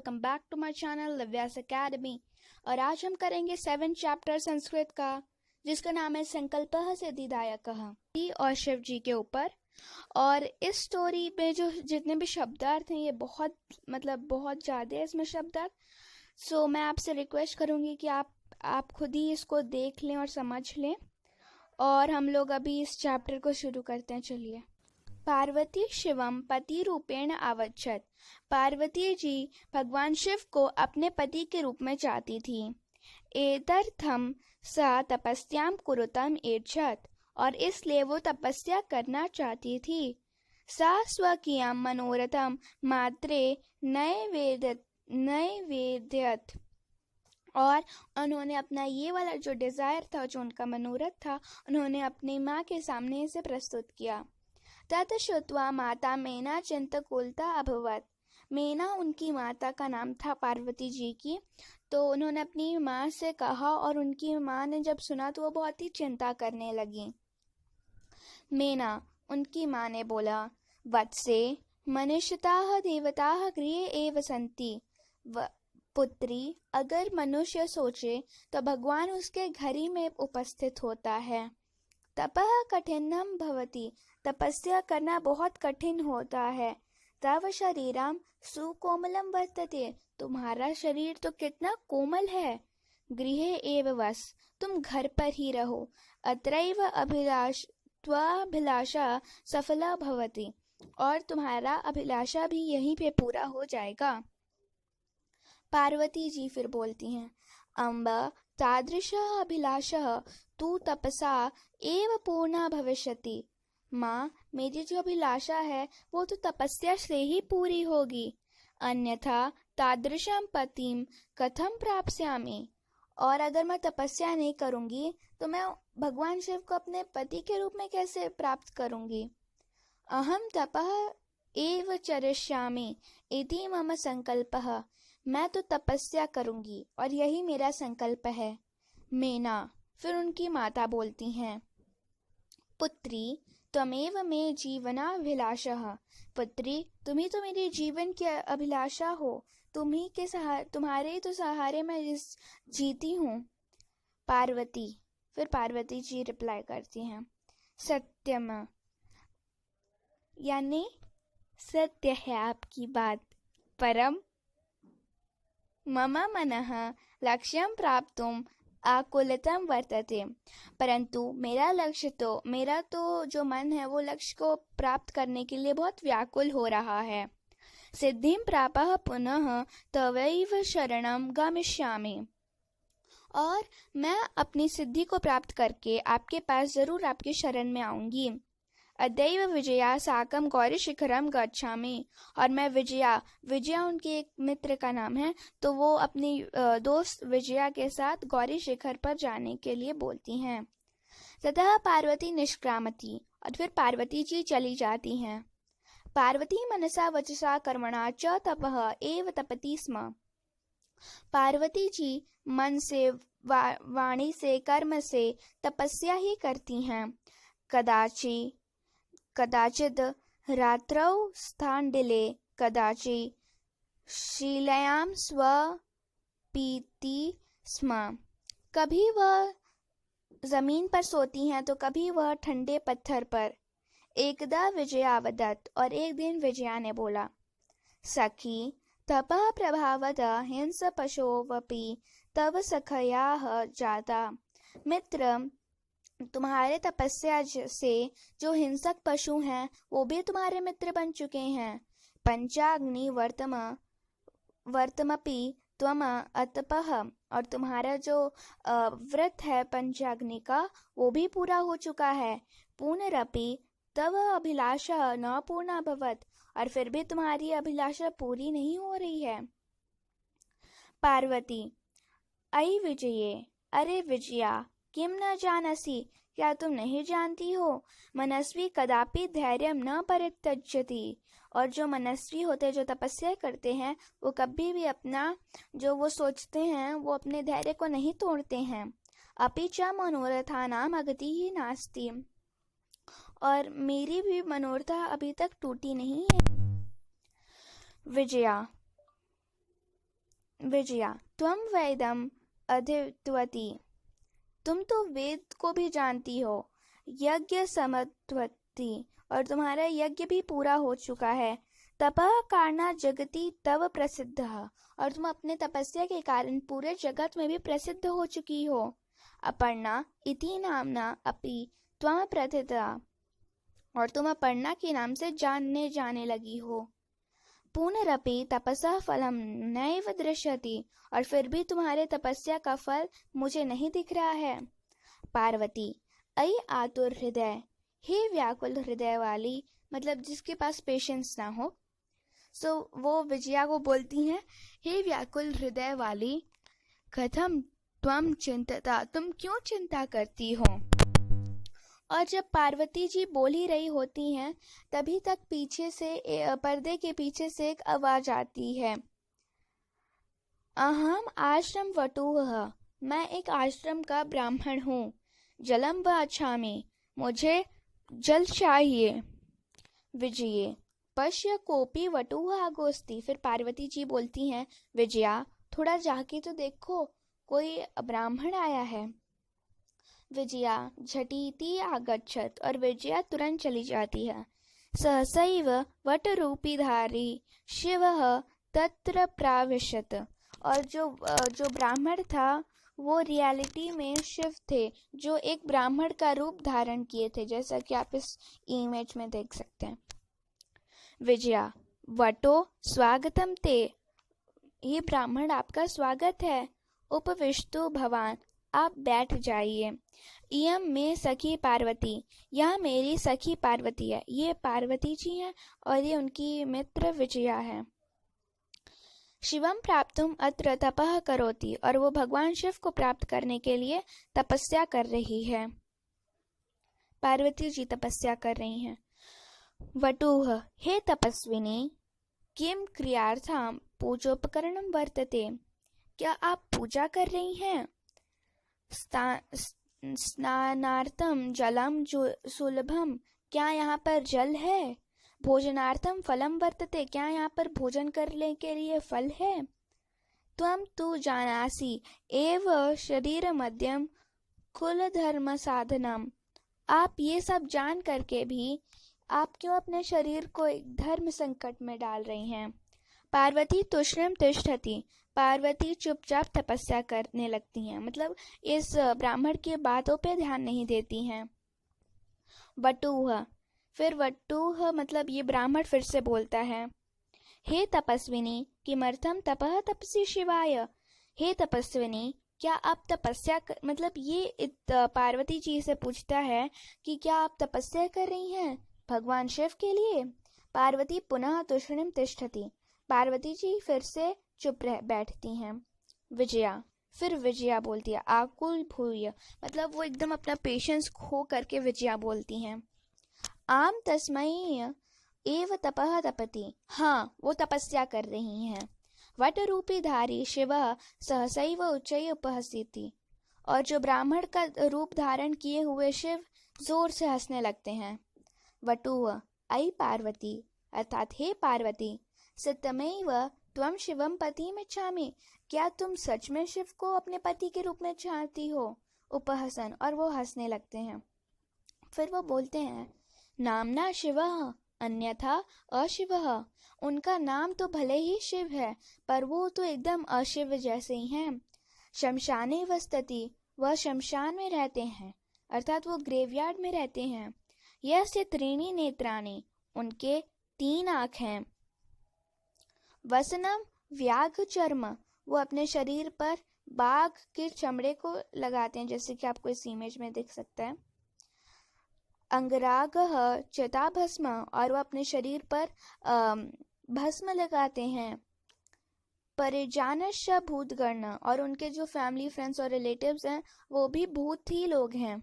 Welcome back to my channel Lavyas academy. और आज हम करेंगे 7 चैप्टर संस्कृत का, जिसका नाम है संकल्पः सिद्धिदायकः और शिव जी के ऊपर। और इस स्टोरी में जो जितने भी शब्दार्थ हैं ये बहुत ज़्यादा है इसमें शब्दार्थ। सो मैं आपसे रिक्वेस्ट करूँगी कि आप खुद ही इसको देख लें और समझ लें। और हम लोग अभी इस चैप्टर को शुरू करते हैं। चलिए। पार्वती शिवम पति रूपेण आवच्छत। पार्वती जी भगवान शिव को अपने पति के रूप में चाहती थी। एतर्थम सा तपस्याम कुरुतम एच्छत, और इसलिए वो तपस्या करना चाहती थी। सा स्वकीयम मनोरथम मात्रे नैवेद्यत, और उन्होंने अपना ये वाला जो डिजायर था, जो उनका मनोरथ था, उन्होंने अपनी माँ के सामने इसे प्रस्तुत किया। तत् श्रुत्वा माता मेना चिंतकुलता अभवत। मेना उनकी माता का नाम था पार्वती जी की। तो उन्होंने अपनी माँ से कहा और उनकी माँ ने जब सुना तो वो बहुत ही चिंता करने लगी। मेना उनकी माँ ने बोला, वत्से मनुष्यताः देवताः गृहे एव सन्ति। पुत्री, अगर मनुष्य सोचे तो भगवान उसके घर ही में उपस्थित होता है। तपः कठिनम भवति, तपस्या करना बहुत कठिन होता है। तव शरीरम सुकोमलम वर्तते, तुम्हारा शरीर तो कितना कोमल है। गृहे एव वस, तुम घर पर ही रहो। अत्रैव त्वाभिलाषा सफला भवति, और तुम्हारा अभिलाषा भी यहीं पे पूरा हो जाएगा। पार्वती जी फिर बोलती हैं, अम्ब तादृशः अभिलाषः तू तपसा एव पूर्णा भविष्यति। माँ, मेरी जो अभिलाषा है वो तो तपस्या से ही पूरी होगी। अन्यथा तादृशम पतिम कथम प्राप्स्यामि, और अगर मैं तपस्या नहीं करूँगी तो मैं भगवान शिव को अपने पति के रूप में कैसे प्राप्त करूँगी। अहम तपः एव चरिष्यामि इति मम संकल्पः, मैं तो तपस्या करूँगी और यही मेरा संकल्प है। मेना फिर उनकी माता बोलती हैं, पुत्री त्वमेव मे जीवनाभिलाषः। पुत्री, तुम ही तो मेरे जीवन की अभिलाषा हो। तुम्हारे तो सहारे मैं जीती हूँ। पार्वती फिर पार्वती जी रिप्लाई करती हैं, सत्यम, यानी सत्य है आपकी बात। परम मम मनः लक्ष्यं प्राप्तुम आकुलितम वर्तते, परंतु मेरा तो जो मन है वो लक्ष्य को प्राप्त करने के लिए बहुत व्याकुल हो रहा है। सिद्धिं प्रापः पुनः तवैव शरणं गमिष्यामि, और मैं अपनी सिद्धि को प्राप्त करके आपके पास जरूर आपकी शरण में आऊंगी। अदैव विजया साकम गौरी शिखरम गच्छामि, और मैं विजया उनके एक मित्र का नाम है, तो वो अपनी दोस्त विजया के साथ गौरी शिखर पर जाने के लिए बोलती हैं। ततः पार्वती निष्क्रामति, और फिर पार्वती जी चली जाती हैं। पार्वती मनसा वचसा कर्मणा च तपः एव तपति स्म। पार्वती जी मन से वाणी से कर्म से तपस्या ही करती हैं। कदाचिद रात्रौ स्थानडिले कदाचि शीलायां स्वपीति स्म। कभी वह जमीन पर सोती हैं तो कभी वह ठंडे पत्थर पर। एकदा विजया वदत, और एक दिन विजया ने बोला, सखी तपः प्रभावतः हिंस पशोवपि तव सखयाः जाता। मित्र, तुम्हारे तपस्या से जो हिंसक पशु हैं वो भी तुम्हारे मित्र बन चुके हैं। पंचाग्नि वर्तमपि त्वम अतपः, और तुम्हारा जो व्रत है पंचाग्नि का वो भी पूरा हो चुका है। पुनरपि तव अभिलाषा न पूर्णा भवत, और फिर भी तुम्हारी अभिलाषा पूरी नहीं हो रही है। पार्वती, अयि विजये, अरे विजया, किम न जानसी, क्या तुम नहीं जानती हो, मनस्वी कदापि धैर्य न परित्यजति, और जो मनस्वी होते, जो तपस्या करते हैं, वो कभी भी अपना जो वो सोचते हैं वो अपने धैर्य को नहीं तोड़ते हैं। अपि च मनोरथानाम अगति ही नास्ति, और मेरी भी मनोरथा अभी तक टूटी नहीं है। विजया, विजया, त्वं वेदम अधिवती, तुम तो वेद को भी जानती हो। यज्ञ समत्वती, और तुम्हारा यज्ञ भी पूरा हो चुका है। तपः कारणात् जगति तव प्रसिद्धः, और तुम अपने तपस्या के कारण पूरे जगत में भी प्रसिद्ध हो चुकी हो। अपर्णा इति नामना अपि त्वं प्रथिता, और तुम अपर्णा के नाम से जानने जाने लगी हो। पुनरपि तपसः फलम नैव दृश्यति, और फिर भी तुम्हारे तपस्या का फल मुझे नहीं दिख रहा है। पार्वती, अयि आतुर हृदय, हे व्याकुल हृदय वाली, मतलब जिसके पास पेशेंस ना हो। वो विजया को बोलती हैं, हे व्याकुल हृदय वाली, कथम त्वं चिंतता, तुम क्यों चिंता करती हो। और जब पार्वती जी बोल ही रही होती हैं, तभी तक पीछे से पर्दे के पीछे से एक आवाज आती है, अहम आश्रम वटुः, मैं एक आश्रम का ब्राह्मण हूँ। जलम व अच्छामि, मुझे जल चाहिए। विजये, पश्य कोपी वटुः आगोस्ति, फिर पार्वती जी बोलती हैं, विजया थोड़ा जाके तो देखो, कोई ब्राह्मण आया है। विजया झटिति आगच्छत, और विजया तुरंत चली जाती है। सहसैव वटरूपीधारी शिवः तत्र प्राविशत, और जो ब्राह्मण था वो रियलिटी में शिव थे, जो एक ब्राह्मण का रूप धारण किए थे, जैसा कि आप इस इमेज में देख सकते हैं। विजया, वटो स्वागतम ते, ये ब्राह्मण आपका स्वागत है। उपविष्टो भवान, आप बैठ जाइए। इयम में सखी पार्वती, यह मेरी सखी पार्वती है। ये पार्वती जी हैं और ये उनकी मित्र विजया है। शिवम प्राप्तुम अत्र तपः करोति, और वो भगवान शिव को प्राप्त करने के लिए तपस्या कर रही है। पार्वती जी तपस्या कर रही हैं। वटुः, हे तपस्विनी, किम क्रियार्थम पूजोपकरणम वर्तते, क्या आप पूजा कर रही हैं। स्नानार्थम जलम सुलभम, क्या यहाँ पर जल है। भोजनार्थम फलम वर्तते, क्या यहाँ पर भोजन करने के लिए फल है। त्वं तु जानासि एव शरीर मध्यम कुल धर्म साधनम, आप ये सब जान करके भी आप क्यों अपने शरीर को एक धर्म संकट में डाल रही हैं। पार्वती तुष्णिम तिष्ठति, पार्वती चुपचाप तपस्या करने लगती हैं, मतलब इस ब्राह्मण की बातों पे ध्यान नहीं देती हैं। वटुः, फिर वटुः मतलब ये ब्राह्मण फिर से बोलता है, हे तपस्विनी किमर्थम तपः तपसी शिवाय, हे तपस्विनी क्या आप तपस्या मतलब ये पार्वती जी से पूछता है कि क्या आप तपस्या कर रही हैं भगवान शिव के लिए। पार्वती पुनः तुष्णिम तिष्ठति, पार्वती जी फिर से चुप रह बैठती हैं। विजया, फिर विजया बोलती है, आकुल भूय, मतलब वो एकदम अपना पेशेंस खो करके विजया बोलती हैं। आम तस्मै एव तपः तपति, हाँ वो तपस्या कर रही हैं। वट रूपी धारी शिव सहसैव उच्चैः उपहसति, और जो ब्राह्मण का रूप धारण किए हुए शिव जोर से हंसने लगते हैं। वटुः, अयि पार्वती, अर्थात हे पार्वती, सत्यमेव त्वं शिवम पतिमिच्छामि, क्या तुम सच में शिव को अपने पति के रूप में चाहती हो। उपहसन, और वो हंसने लगते हैं। फिर वो बोलते हैं, नामना शिवः अन्यथा अशिवः, उनका नाम तो भले ही शिव है पर वो तो एकदम अशिव जैसे ही हैं। शमशाने वसति, वह शमशान में रहते हैं, अर्थात वो ग्रेवयार्ड में रहते हैं। यस्य त्रीणि नेत्राणि, उनके 3 आँख हैं। वसनम व्याघ्र चर्म, वो अपने शरीर पर बाघ के चमड़े को लगाते हैं, जैसे कि आपको इस इमेज में दिख सकता है। अंगरागः चिताभस्म, और वो अपने शरीर पर भस्म लगाते हैं। परिजानश्च भूतगण, और उनके जो फैमिली फ्रेंड्स और रिलेटिव्स हैं वो भी भूत ही लोग हैं।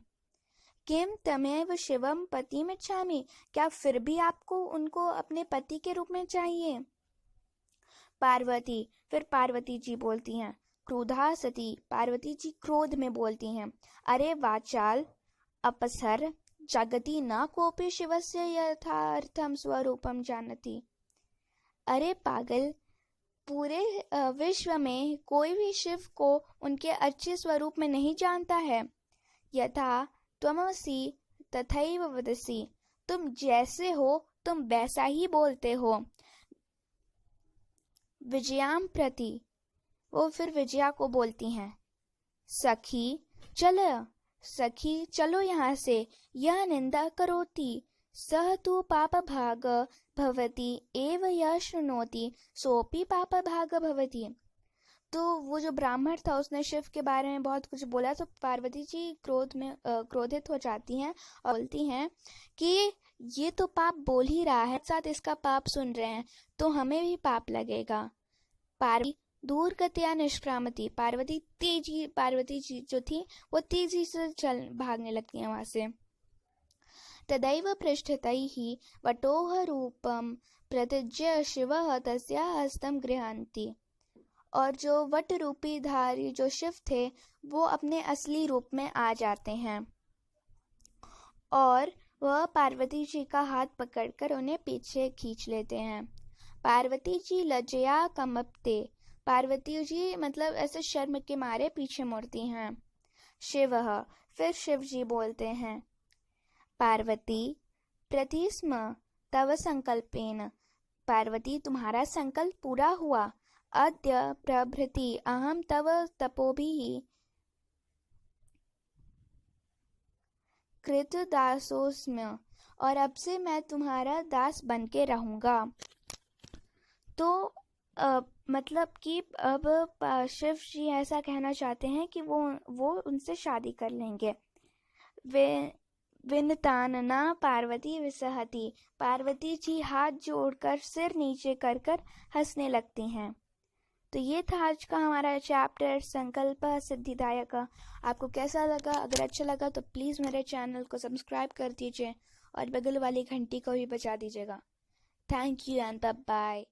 किम तमेव शिवम पतिमिच्छामि, क्या फिर भी आपको उनको अपने पति के रूप में चाहिए। पार्वती, फिर पार्वती जी बोलती हैं, क्रोधा सती, पार्वती जी क्रोध में बोलती हैं, अरे वाचाल अपसर जगति न कोपि शिवस्य यथार्थम स्वरूपम जानति, अरे पागल, पूरे विश्व में कोई भी शिव को उनके अच्छे स्वरूप में नहीं जानता है। यथा त्वमसि तथैव वदसि, तुम जैसे हो तुम वैसा ही बोलते हो। विजयाम प्रति, वो फिर विजया को बोलती हैं, सखी चलो यहाँ से, यह निंदा करोति सह तु पाप भाग भवति एव यह शृणोति सोपि पाप भाग भवति। तो वो जो ब्राह्मण था उसने शिव के बारे में बहुत कुछ बोला, तो पार्वती जी क्रोधित हो जाती हैं और बोलती हैं कि ये तो पाप बोल ही रहा है, साथ इसका पाप सुन रहे हैं तो हमें भी पाप लगेगा। पार्वती दूर गत्या निष्क्रामती, पार्वती जी जो थी वो तेजी से भागने लगती हैं वहां से। तदैव पृष्ठतैः वटोः रूपं प्रतिज्य शिवः तस्याः हस्तं गृह्णन्ति। और जो वट रूपी धारी जो शिव थे वो अपने असली रूप में आ जाते हैं और वह पार्वती जी का हाथ पकड़कर उन्हें पीछे खींच लेते हैं। पार्वती जी लज्जया कमपते, पार्वती जी मतलब ऐसे शर्म के मारे पीछे मुड़ती हैं। शिवः, फिर शिव जी बोलते हैं, पार्वती प्रतिस्म तव संकल्पेन, पार्वती तुम्हारा संकल्प पूरा हुआ। अद्य प्रभृति अहम तव तपोभिः कृत दासोऽस्मि, और अब से मैं तुम्हारा दास बन के रहूंगा। तो मतलब कि अब शिव जी ऐसा कहना चाहते हैं कि वो उनसे शादी कर लेंगे। वे विनतानना पार्वती विसहती, पार्वती जी हाथ जोड़कर सिर नीचे कर हंसने लगती हैं। तो ये था आज का हमारा चैप्टर संकल्प सिद्धिदायक। आपको कैसा लगा? अगर अच्छा लगा तो प्लीज़ मेरे चैनल को सब्सक्राइब कर दीजिए और बगल वाली घंटी को भी बजा दीजिएगा। Thank you and bye bye.